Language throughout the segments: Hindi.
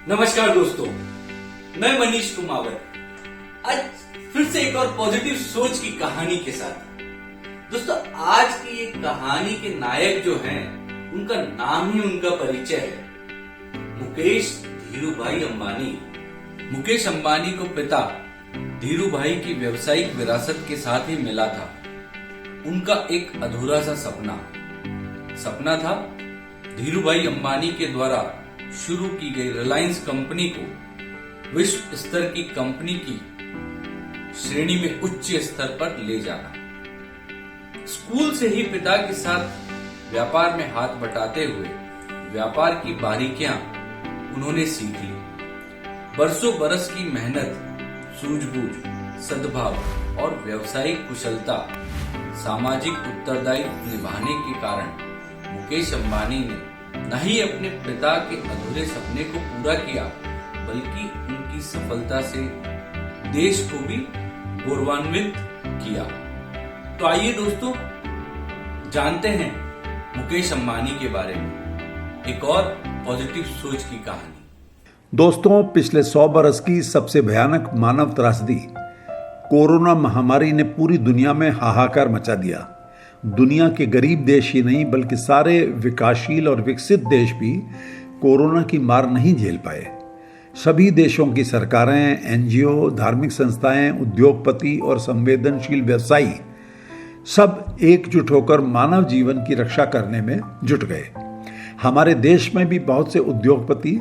नमस्कार दोस्तों, मैं मनीष कुमावत आज फिर से एक और पॉजिटिव सोच की कहानी के साथ। दोस्तों, आज की ये कहानी के नायक जो हैं, उनका नाम ही उनका परिचय है, मुकेश धीरूभाई अंबानी। मुकेश अंबानी को पिता धीरूभाई की व्यवसायिक विरासत के साथ ही मिला था। उनका एक अधूरा सा सपना था धीरूभाई अंबानी के द्वारा शुरू की गई रिलायंस कंपनी को विश्व स्तर की कंपनी की श्रेणी में उच्च स्तर पर ले जाना। स्कूल से ही पिता के साथ व्यापार में हाथ बटाते हुए व्यापार की बारीकियां उन्होंने सीख ली। बरसों बरस की मेहनत, सूझबूझ, सद्भाव और व्यावसायिक कुशलता, सामाजिक उत्तरदायित्व निभाने के कारण मुकेश अंबानी ने न ही अपने पिता के अधूरे सपने को पूरा किया, बल्कि उनकी सफलता से देश को भी गौरवान्वित किया। तो आइए दोस्तों, जानते हैं मुकेश अंबानी के बारे में एक और पॉजिटिव सोच की कहानी। दोस्तों, पिछले 100 बरस की सबसे भयानक मानव त्रासदी कोरोना महामारी ने पूरी दुनिया में हाहाकार मचा दिया। दुनिया के गरीब देश ही नहीं, बल्कि सारे विकासशील और विकसित देश भी कोरोना की मार नहीं झेल पाए। सभी देशों की सरकारें, एनजीओ, धार्मिक संस्थाएं, उद्योगपति और संवेदनशील व्यवसायी सब एकजुट होकर मानव जीवन की रक्षा करने में जुट गए। हमारे देश में भी बहुत से उद्योगपति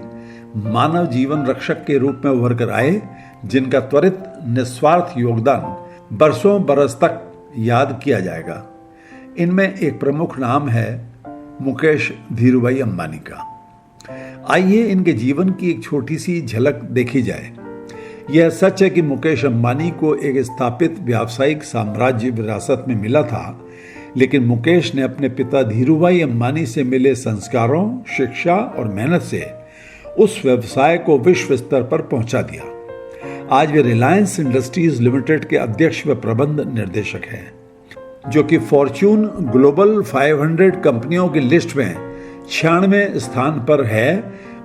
मानव जीवन रक्षक के रूप में उभर कर आए, जिनका त्वरित निस्वार्थ योगदान बरसों बरस तक याद किया जाएगा। इनमें एक प्रमुख नाम है मुकेश धीरूभाई अंबानी का। आइए इनके जीवन की एक छोटी सी झलक देखी जाए। यह सच है कि मुकेश अंबानी को एक स्थापित व्यावसायिक साम्राज्य विरासत में मिला था, लेकिन मुकेश ने अपने पिता धीरूभाई अंबानी से मिले संस्कारों, शिक्षा और मेहनत से उस व्यवसाय को विश्व स्तर पर पहुंचा दिया। आज वे रिलायंस इंडस्ट्रीज लिमिटेड के अध्यक्ष व प्रबंध निर्देशक हैं, जो कि फॉर्च्यून ग्लोबल 500 कंपनियों की लिस्ट में 96वें स्थान पर है।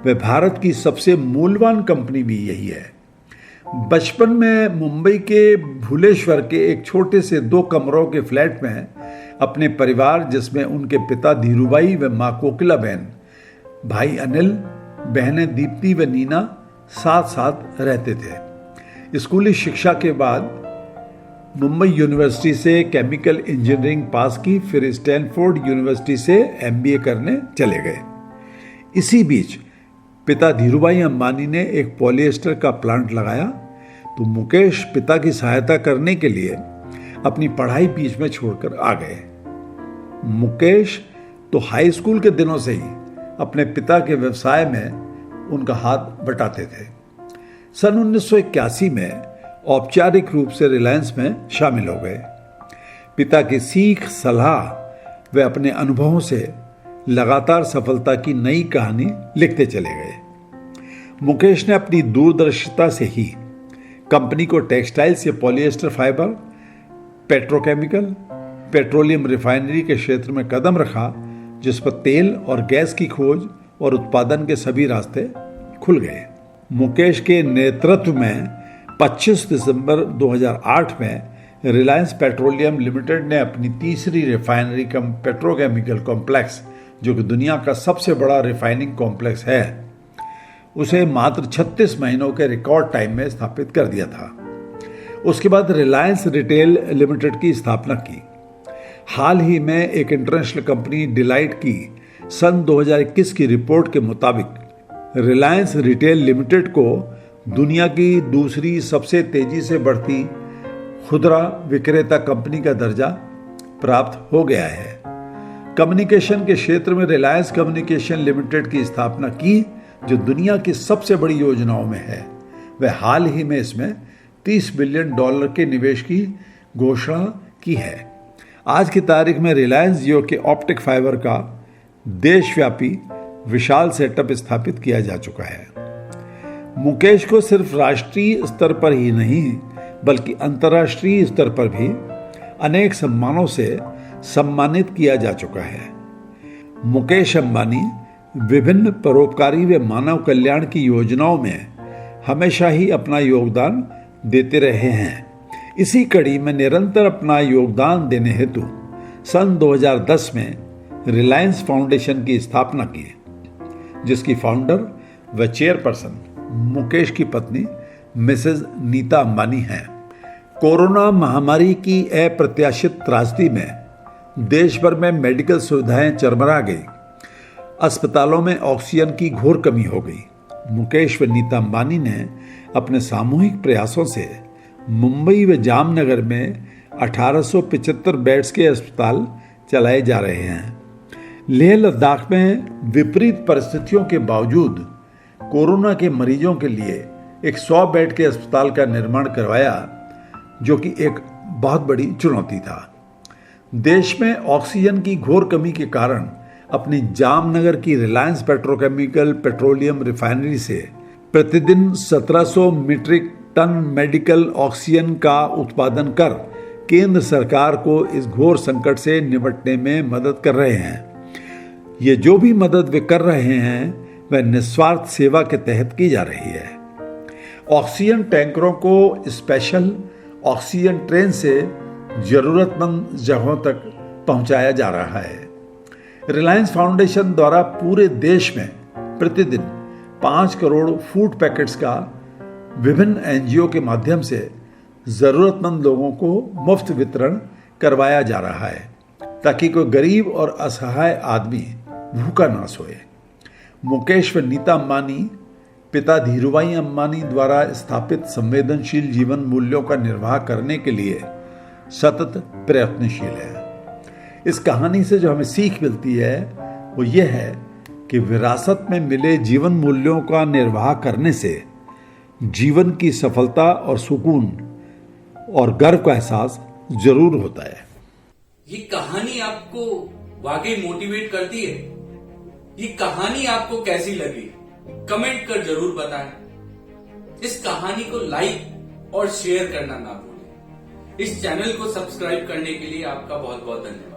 वह भारत की सबसे मूल्यवान कंपनी भी यही है। बचपन में मुंबई के भुलेश्वर के एक छोटे से 2 कमरों के फ्लैट में अपने परिवार, जिसमें उनके पिता धीरूभाई व मां कोकिला बहन, भाई अनिल, बहनें दीप्ति व नीना साथ साथ रहते थे। स्कूली शिक्षा के बाद मुंबई यूनिवर्सिटी से केमिकल इंजीनियरिंग पास की, फिर स्टैनफोर्ड यूनिवर्सिटी से एमबीए करने चले गए। इसी बीच पिता धीरूभाई अंबानी ने एक पॉलिएस्टर का प्लांट लगाया, तो मुकेश पिता की सहायता करने के लिए अपनी पढ़ाई बीच में छोड़कर आ गए। मुकेश तो हाई स्कूल के दिनों से ही अपने पिता के व्यवसाय में उनका हाथ बटाते थे। सन 1981 में औपचारिक रूप से रिलायंस में शामिल हो गए। पिता की सीख, सलाह व अपने अनुभवों से लगातार सफलता की नई कहानी लिखते चले गए। मुकेश ने अपनी दूरदर्शिता से ही कंपनी को टेक्सटाइल से polyester fibre, petrochemical, petroleum refinery के क्षेत्र में कदम रखा, जिस पर तेल और गैस की खोज और उत्पादन के सभी रास्ते खुल गए। मुकेश के नेतृत्व में 25 दिसंबर 2008 में रिलायंस पेट्रोलियम लिमिटेड ने अपनी तीसरी रिफाइनरी कम पेट्रोकेमिकल कॉम्प्लेक्स, जो कि दुनिया का सबसे बड़ा रिफाइनिंग कॉम्प्लेक्स है, उसे मात्र 36 महीनों के रिकॉर्ड टाइम में स्थापित कर दिया था। उसके बाद रिलायंस रिटेल लिमिटेड की स्थापना की। हाल ही में एक इंटरनेशनल कंपनी डिलाइट की सन 2021 की रिपोर्ट के मुताबिक रिलायंस रिटेल लिमिटेड को दुनिया की दूसरी सबसे तेजी से बढ़ती खुदरा विक्रेता कंपनी का दर्जा प्राप्त हो गया है। कम्युनिकेशन के क्षेत्र में रिलायंस कम्युनिकेशन लिमिटेड की स्थापना की, जो दुनिया की सबसे बड़ी योजनाओं में है। वह हाल ही में इसमें $30 बिलियन के निवेश की घोषणा की है। आज की तारीख में रिलायंस जियो के ऑप्टिक फाइबर का देशव्यापी विशाल सेटअप स्थापित किया जा चुका है। मुकेश को सिर्फ राष्ट्रीय स्तर पर ही नहीं, बल्कि अंतर्राष्ट्रीय स्तर पर भी अनेक सम्मानों से सम्मानित किया जा चुका है। मुकेश अंबानी विभिन्न परोपकारी व मानव कल्याण की योजनाओं में हमेशा ही अपना योगदान देते रहे हैं। इसी कड़ी में निरंतर अपना योगदान देने हेतु सन 2010 में रिलायंस फाउंडेशन की स्थापना की, जिसकी फाउंडर व चेयरपर्सन मुकेश की पत्नी मिसेज नीता अंबानी हैं। कोरोना महामारी की अप्रत्याशित त्रासदी में देश भर में मेडिकल सुविधाएं चरमरा गई। अस्पतालों में ऑक्सीजन की घोर कमी हो गई। मुकेश व नीता अंबानी ने अपने सामूहिक प्रयासों से मुंबई व जामनगर में 1875 बेड्स के अस्पताल चलाए जा रहे हैं। लेह लद्दाख में विपरीत परिस्थितियों के बावजूद कोरोना के मरीजों के लिए एक 100 बेड के अस्पताल का निर्माण करवाया, जो कि एक बहुत बड़ी चुनौती था। देश में ऑक्सीजन की घोर कमी के कारण अपनी जामनगर की रिलायंस पेट्रोकेमिकल पेट्रोलियम रिफाइनरी से प्रतिदिन 1700 मीट्रिक टन मेडिकल ऑक्सीजन का उत्पादन कर केंद्र सरकार को इस घोर संकट से निपटने में मदद कर रहे हैं। ये जो भी मदद वे कर रहे हैं वह निस्वार्थ सेवा के तहत की जा रही है। ऑक्सीजन टैंकरों को स्पेशल ऑक्सीजन ट्रेन से जरूरतमंद जगहों तक पहुंचाया जा रहा है। रिलायंस फाउंडेशन द्वारा पूरे देश में प्रतिदिन 5 करोड़ फूड पैकेट्स का विभिन्न एनजीओ के माध्यम से जरूरतमंद लोगों को मुफ्त वितरण करवाया जा रहा है, ताकि कोई गरीब और असहाय आदमी भूखा ना सोए। मुकेश व नीता अंबानी पिता धीरूभाई अंबानी द्वारा स्थापित संवेदनशील जीवन मूल्यों का निर्वाह करने के लिए सतत प्रयत्नशील है। इस कहानी से जो हमें सीख मिलती है वो ये है कि विरासत में मिले जीवन मूल्यों का निर्वाह करने से जीवन की सफलता और सुकून और गर्व का एहसास जरूर होता है। ये कहानी आपको वाकई मोटिवेट करती है? ये कहानी आपको कैसी लगी? कमेंट कर जरूर बताएं। इस कहानी को लाइक और शेयर करना ना भूलें। इस चैनल को सब्सक्राइब करने के लिए आपका बहुत बहुत धन्यवाद।